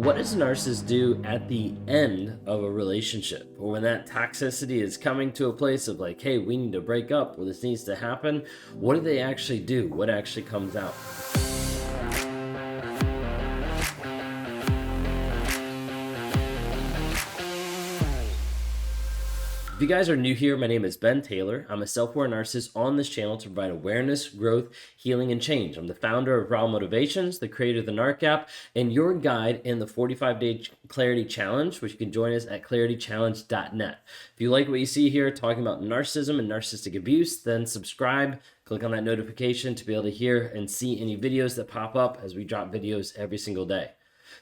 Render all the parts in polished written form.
what does a narcissist do at the end of a relationship? Or when that toxicity is coming to a place of like, hey, we need to break up or this needs to happen, what do they actually do? What actually comes out? If you guys are new here, my name is Ben Taylor. I'm a self-aware narcissist on this channel to provide awareness, growth, healing, and change. I'm the founder of Raw Motivations, the creator of the NARC app, and your guide in the 45-day Clarity Challenge, which you can join us at claritychallenge.net. If you like what you see here talking about narcissism and narcissistic abuse, then subscribe, click on that notification to be able to hear and see any videos that pop up as we drop videos every single day.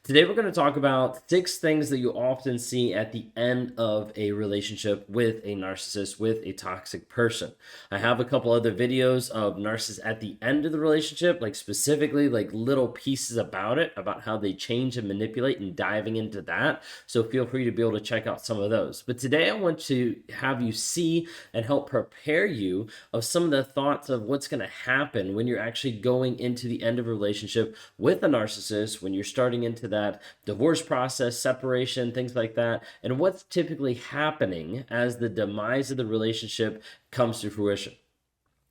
Today, we're going to talk about 6 things that you often see at the end of a relationship with a narcissist, with a toxic person. I have a couple other videos of narcissists at the end of the relationship, like specifically like little pieces about it, about how they change and manipulate and diving into that. So feel free to be able to check out some of those. But today I want to have you see and help prepare you of some of the thoughts of what's going to happen when you're actually going into the end of a relationship with a narcissist, when you're starting into that divorce process, separation, things like that, and what's typically happening as the demise of the relationship comes to fruition.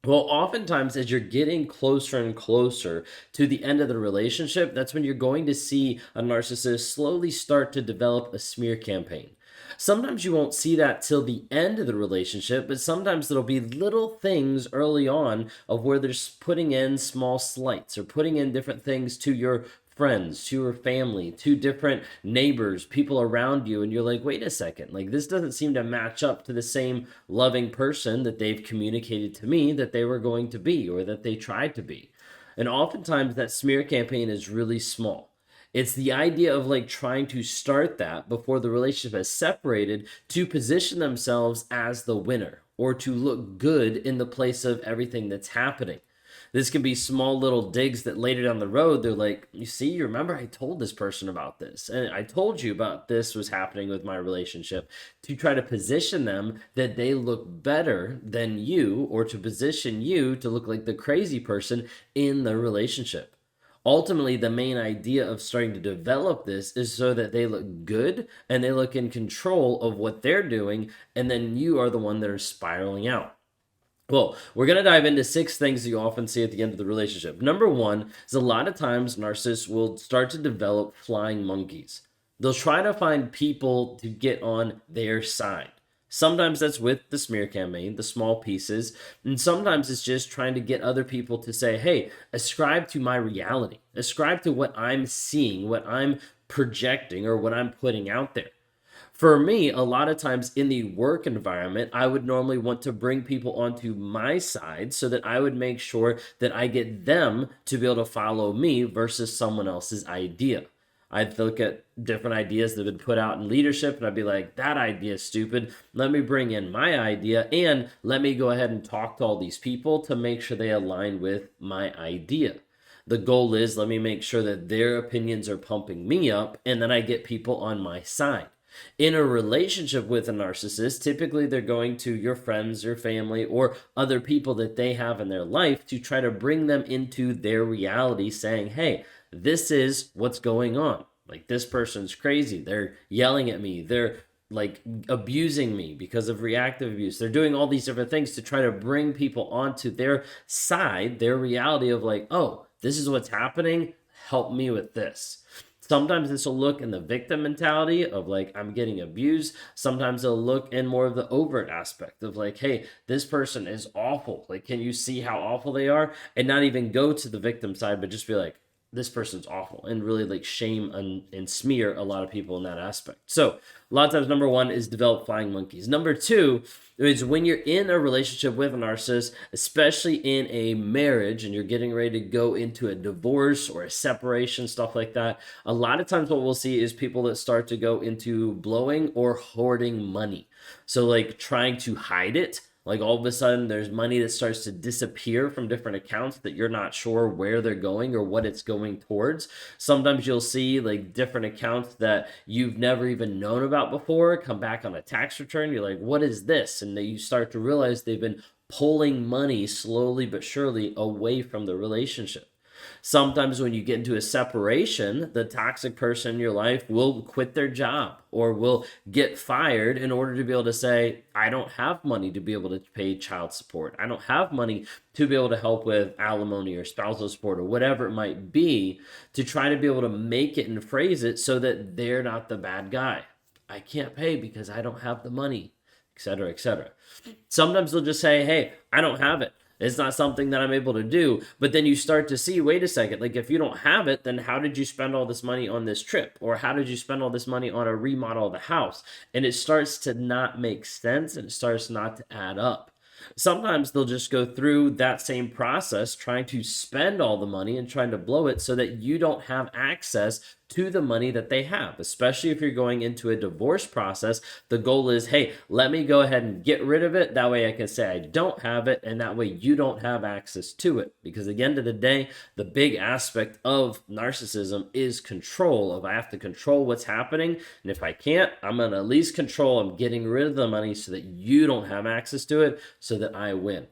Well, oftentimes as you're getting closer and closer to the end of the relationship, that's when you're going to see a narcissist slowly start to develop a smear campaign. Sometimes you won't see that till the end of the relationship, but sometimes there'll be little things early on of where they're putting in small slights or putting in different things to your friends, to your family, to different neighbors, people around you, and you're like, wait a second, like this doesn't seem to match up to the same loving person that they've communicated to me that they were going to be or that they tried to be. And oftentimes that smear campaign is really small. It's the idea of like trying to start that before the relationship has separated to position themselves as the winner or to look good in the place of everything that's happening. This can be small little digs that later down the road, they're like, you remember I told this person about this, and I told you about this was happening with my relationship, to try to position them that they look better than you, or to position you to look like the crazy person in the relationship. Ultimately, the main idea of starting to develop this is so that they look good and they look in control of what they're doing, and then you are the one that are spiraling out. Well, we're going to dive into 6 things that you often see at the end of the relationship. Number 1 is a lot of times narcissists will start to develop flying monkeys. They'll try to find people to get on their side. Sometimes that's with the smear campaign, the small pieces, and sometimes it's just trying to get other people to say, hey, ascribe to my reality, ascribe to what I'm seeing, what I'm projecting, or what I'm putting out there. For me, a lot of times in the work environment, I would normally want to bring people onto my side so that I would make sure that I get them to be able to follow me versus someone else's idea. I'd look at different ideas that have been put out in leadership and I'd be like, that idea is stupid. Let me bring in my idea and let me go ahead and talk to all these people to make sure they align with my idea. The goal is let me make sure that their opinions are pumping me up and then I get people on my side. In a relationship with a narcissist, typically they're going to your friends, your family, or other people that they have in their life to try to bring them into their reality, saying, hey, this is what's going on. Like, this person's crazy. They're yelling at me. They're like abusing me because of reactive abuse. They're doing all these different things to try to bring people onto their side, their reality of like, oh, this is what's happening. Help me with this. Sometimes this will look in the victim mentality of like, I'm getting abused. Sometimes they'll look in more of the overt aspect of like, hey, this person is awful. Like, can you see how awful they are? And not even go to the victim side, but just be like, this person's awful, and really like shame and smear a lot of people in that aspect. So a lot of times, number 1 is develop flying monkeys. Number 2 is when you're in a relationship with a narcissist, especially in a marriage and you're getting ready to go into a divorce or a separation, stuff like that. A lot of times what we'll see is people that start to go into blowing or hoarding money. So like trying to hide it. Like all of a sudden there's money that starts to disappear from different accounts that you're not sure where they're going or what it's going towards. Sometimes you'll see like different accounts that you've never even known about before come back on a tax return. You're like, what is this? And then you start to realize they've been pulling money slowly but surely away from the relationship. Sometimes when you get into a separation, the toxic person in your life will quit their job or will get fired in order to be able to say, I don't have money to be able to pay child support. I don't have money to be able to help with alimony or spousal support or whatever it might be, to try to be able to make it and phrase it so that they're not the bad guy. I can't pay because I don't have the money, etc., etc. Sometimes they'll just say, hey, I don't have it. It's not something that I'm able to do. But then you start to see, wait a second, like if you don't have it, then how did you spend all this money on this trip? Or how did you spend all this money on a remodel of the house? And it starts to not make sense and it starts not to add up. Sometimes they'll just go through that same process trying to spend all the money and trying to blow it so that you don't have access to the money that they have, especially if you're going into a divorce process. The goal is, hey, let me go ahead and get rid of it. That way I can say I don't have it, and that way you don't have access to it. Because at the end of the day, the big aspect of narcissism is control. Of I have to control what's happening, and if I can't, I'm going to at least control, I'm getting rid of the money so that you don't have access to it, so that I win.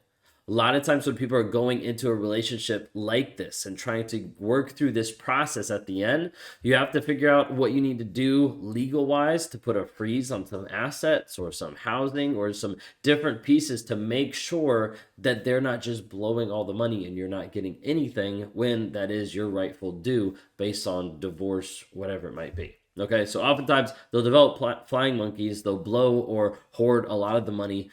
A lot of times when people are going into a relationship like this and trying to work through this process at the end, you have to figure out what you need to do legal-wise to put a freeze on some assets or some housing or some different pieces to make sure that they're not just blowing all the money and you're not getting anything when that is your rightful due based on divorce, whatever it might be. Okay, so oftentimes they'll develop flying monkeys, they'll blow or hoard a lot of the money.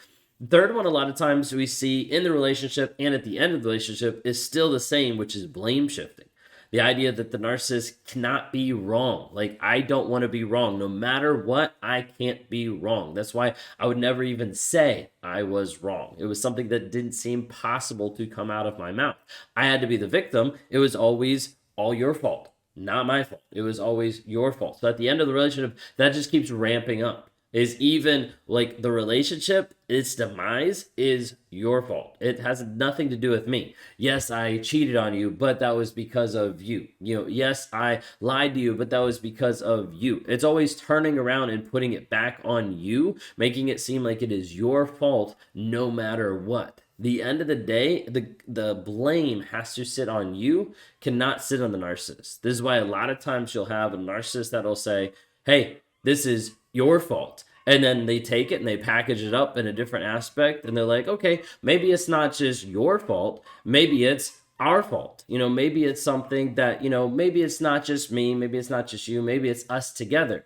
Third one, a lot of times we see in the relationship and at the end of the relationship is still the same, which is blame shifting. The idea that the narcissist cannot be wrong. Like, I don't want to be wrong. No matter what, I can't be wrong. That's why I would never even say I was wrong. It was something that didn't seem possible to come out of my mouth. I had to be the victim. It was always all your fault, not my fault. It was always your fault. So at the end of the relationship, that just keeps ramping up. Is even like the relationship, its demise is your fault. It has nothing to do with me. Yes, I cheated on you, but that was because of you. Yes, I lied to you, but that was because of you. It's always turning around and putting it back on you, making it seem like it is your fault no matter what. The end of the day, the blame has to sit on you, cannot sit on the narcissist. This is why a lot of times you'll have a narcissist that'll say, hey, this is your fault. And then they take it and they package it up in a different aspect. And they're like, okay, maybe it's not just your fault. Maybe it's our fault. Maybe it's something that, maybe it's not just me. Maybe it's not just you. Maybe it's us together.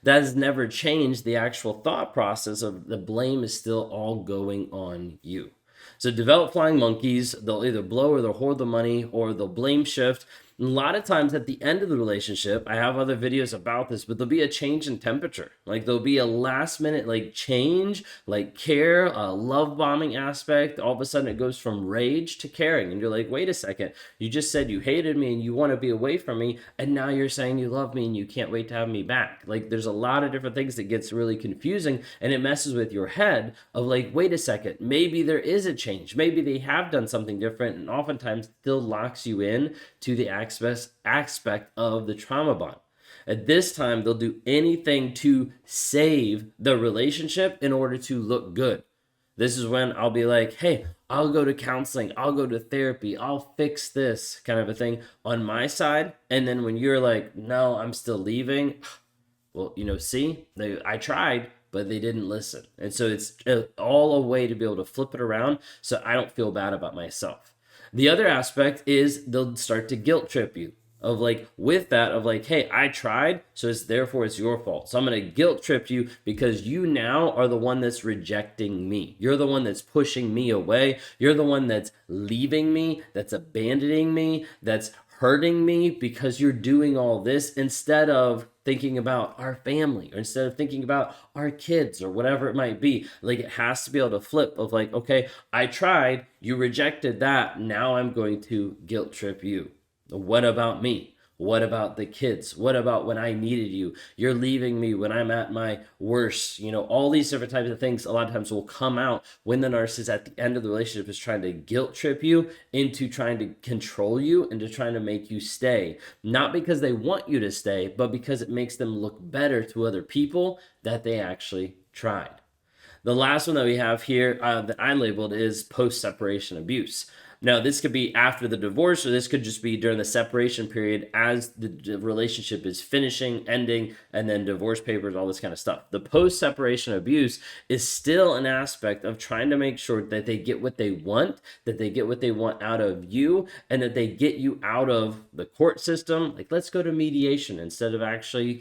That has never changed the actual thought process of the blame is still all going on you. So develop flying monkeys. They'll either blow or they'll hoard the money or they'll blame shift. A lot of times at the end of the relationship, I have other videos about this, but there'll be a change in temperature. Like there'll be a last minute change, care, a love bombing aspect. All of a sudden it goes from rage to caring. And you're like, wait a second, you just said you hated me and you want to be away from me. And now you're saying you love me and you can't wait to have me back. There's a lot of different things that gets really confusing and it messes with your head of wait a second, maybe there is a change. Maybe they have done something different, and oftentimes still locks you in to the aspect of the trauma bond. At this time, they'll do anything to save the relationship in order to look good. This is when I'll be like, hey, I'll go to counseling, I'll go to therapy, I'll fix this kind of a thing on my side. And then when you're like, no, I'm still leaving. Well, I tried, but they didn't listen. And so it's all a way to be able to flip it around so I don't feel bad about myself. The other aspect is they'll start to guilt trip you of hey, I tried, so therefore it's your fault. So I'm going to guilt trip you because you now are the one that's rejecting me. You're the one that's pushing me away. You're the one that's leaving me, that's abandoning me, that's hurting me because you're doing all this instead of thinking about our family or instead of thinking about our kids or whatever it might be. It has to be able to flip of okay, I tried, you rejected that, now I'm going to guilt trip you. What about me? What about the kids? What about when I needed you? You're leaving me when I'm at my worst. All these different types of things a lot of times will come out when the narcissist at the end of the relationship is trying to guilt trip you into trying to control you, into trying to make you stay. Not because they want you to stay, but because it makes them look better to other people that they actually tried. The last one that we have here that I labeled is post-separation abuse. Now, this could be after the divorce, or this could just be during the separation period as the relationship is finishing, ending, and then divorce papers, all this kind of stuff. The post separation abuse is still an aspect of trying to make sure that they get what they want, that they get what they want out of you, and that they get you out of the court system. Like, let's go to mediation instead of actually,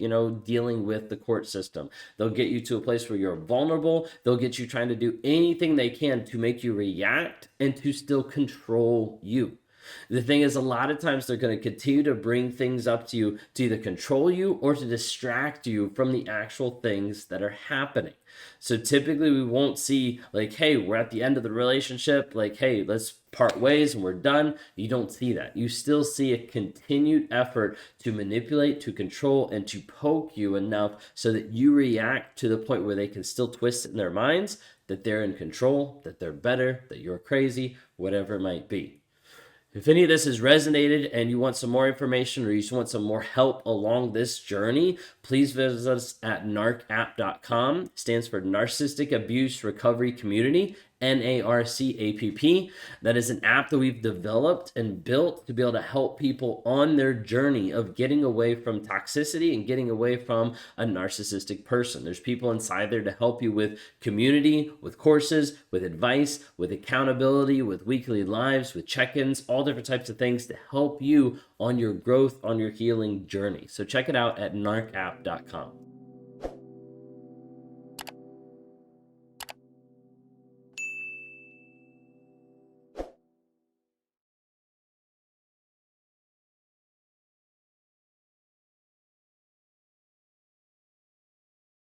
dealing with the court system. They'll get you to a place where you're vulnerable. They'll get you trying to do anything they can to make you react and to still control you. The thing is, a lot of times they're going to continue to bring things up to you to either control you or to distract you from the actual things that are happening. So typically we won't see like, hey, we're at the end of the relationship, like, hey, let's part ways and we're done. You don't see that. You still see a continued effort to manipulate, to control, and to poke you enough so that you react to the point where they can still twist it in their minds that they're in control, that they're better, that you're crazy, whatever it might be. If any of this has resonated and you want some more information or you just want some more help along this journey, please visit us at narcapp.com. It stands for Narcissistic Abuse Recovery Community, NARCAPP. That is an app that we've developed and built to be able to help people on their journey of getting away from toxicity and getting away from a narcissistic person. There's people inside there to help you with community, with courses, with advice, with accountability, with weekly lives, with check-ins, all different types of things to help you on your growth, on your healing journey. So check it out at narcapp.com.